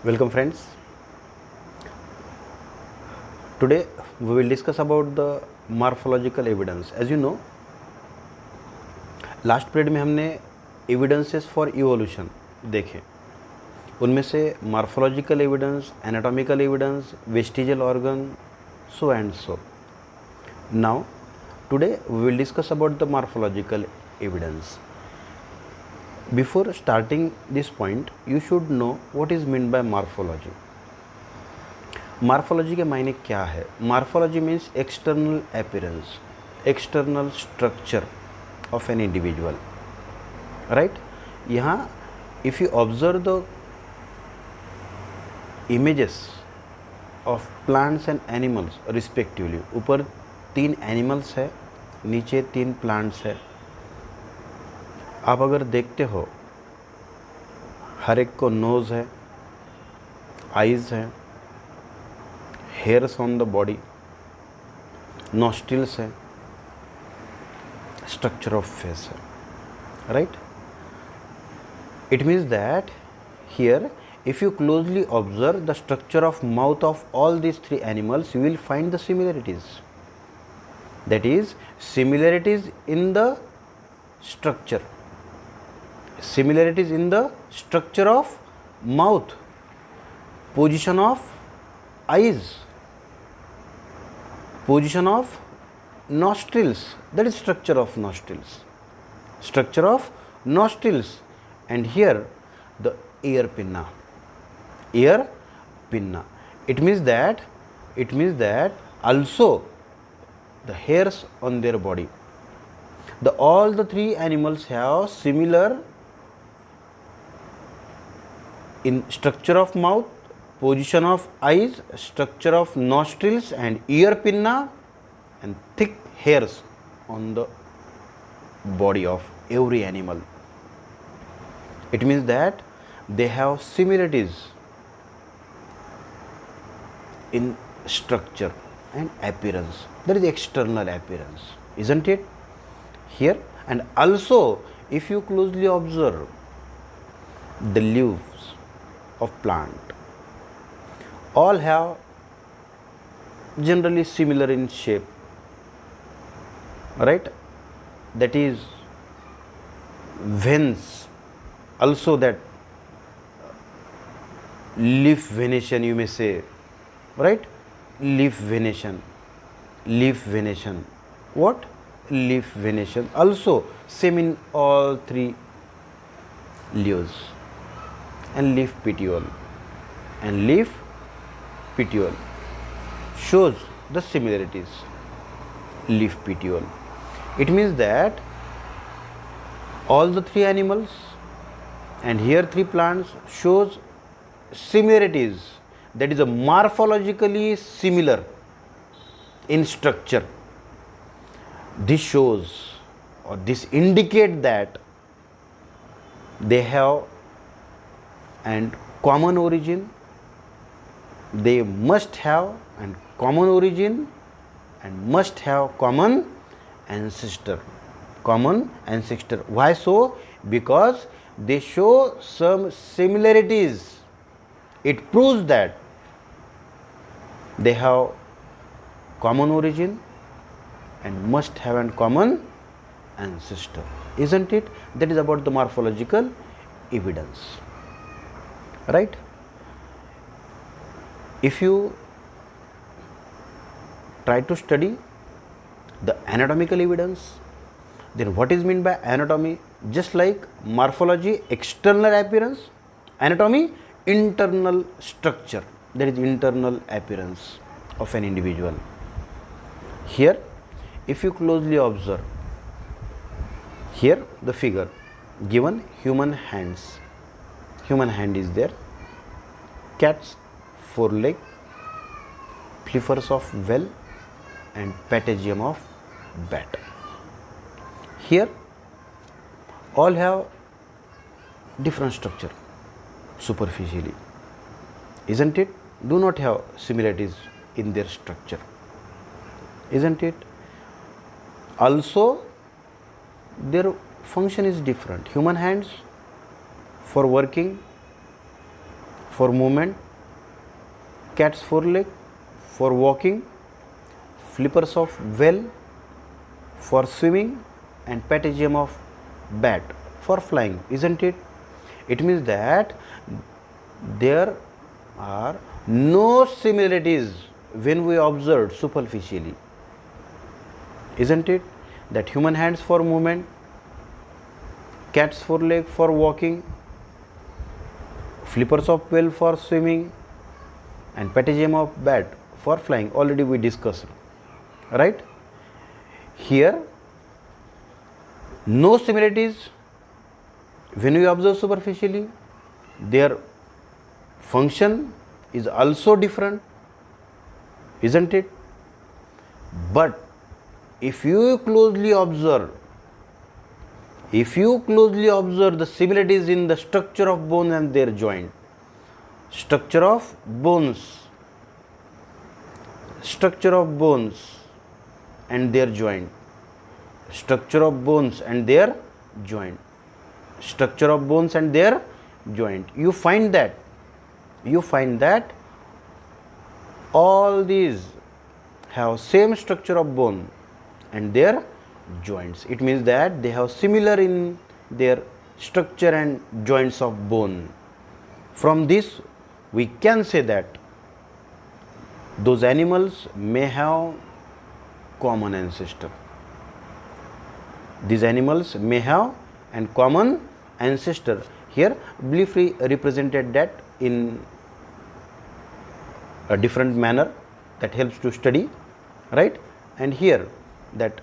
Welcome friends. Today we will discuss about the morphological evidence. As you know, last period में हमने evidences for evolution देखे. उनमें से morphological evidence, anatomical evidence, vestigial organ, so and so. Now today we will discuss about the morphological evidence. Before starting this point, you should know what is meant by morphology. Morphology के मायने क्या है? Morphology means external appearance, external structure of an individual. Right? यहाँ if you observe the images of plants and animals respectively, ऊपर 3 animals है, नीचे 3 plants है. आप अगर देखते हो, हर एक को नोज़ है, आइज़ है, hairs on the body, nostrils है, स्ट्रक्चर ऑफ फेस है. Right? It means that here if you closely observe the structure of mouth of all these 3 animals, you will find the similarities. That is, similarities in the structure. Similarities in the structure of mouth, position of eyes, position of nostrils, that is structure of nostrils, structure of nostrils, and here the ear pinna. Ear pinna. It means that also the hairs on their body. All the 3 animals have similar in structure of mouth, position of eyes, structure of nostrils and ear pinna, and thick hairs on the body of every animal. It means that they have similarities in structure and appearance. That is external appearance, isn't it? Here, and also if you closely observe the leaves of plant, all have generally similar in shape, right? That is veins, also that leaf venation, you may say, right? Leaf venation. What? Leaf venation. Also same in all 3 leaves. And leaf petiole shows the similarities. Leaf petiole. It means that all the 3 animals and here 3 plants shows similarities, that is a morphologically similar in structure. This shows or this indicate that they have and common origin, they must have and common origin and must have common ancestor. Why so? Because they show some similarities. It proves that they have common origin and must have a common ancestor, isn't it? That is about the morphological evidence. Right? If you try to study the anatomical evidence, then what is meant by anatomy? Just like morphology, external appearance, anatomy, internal structure, that is internal appearance of an individual. Here, if you closely observe, here the figure given human hands. Human hand is there, cat's foreleg, flippers of whale and patagium of bat. Here all have different structure superficially, isn't it? Do not have similarities in their structure, isn't it? Also their function is different. Human hands for working, for movement, cat's foreleg for walking, flippers of whale for swimming, and patagium of bat for flying, isn't it? It means that there are no similarities when we observe superficially, isn't it? That human hands for movement, cat's foreleg for walking, flippers of whale for swimming, and patagium of bat for flying, already we discussed, right? Here no similarities when we observe superficially, their function is also different, isn't it? But if you closely observe the similarities in the structure of bone and their joint, structure of bones and their joint, structure of bones and their joint, structure of bones and their joint, you find that all these have same structure of bone and their joints. It means that they have similar in their structure and joints of bone. From this we can say that those animals may have common ancestor. These animals may have a common ancestor. Here briefly represented that in a different manner that helps to study, right? And here that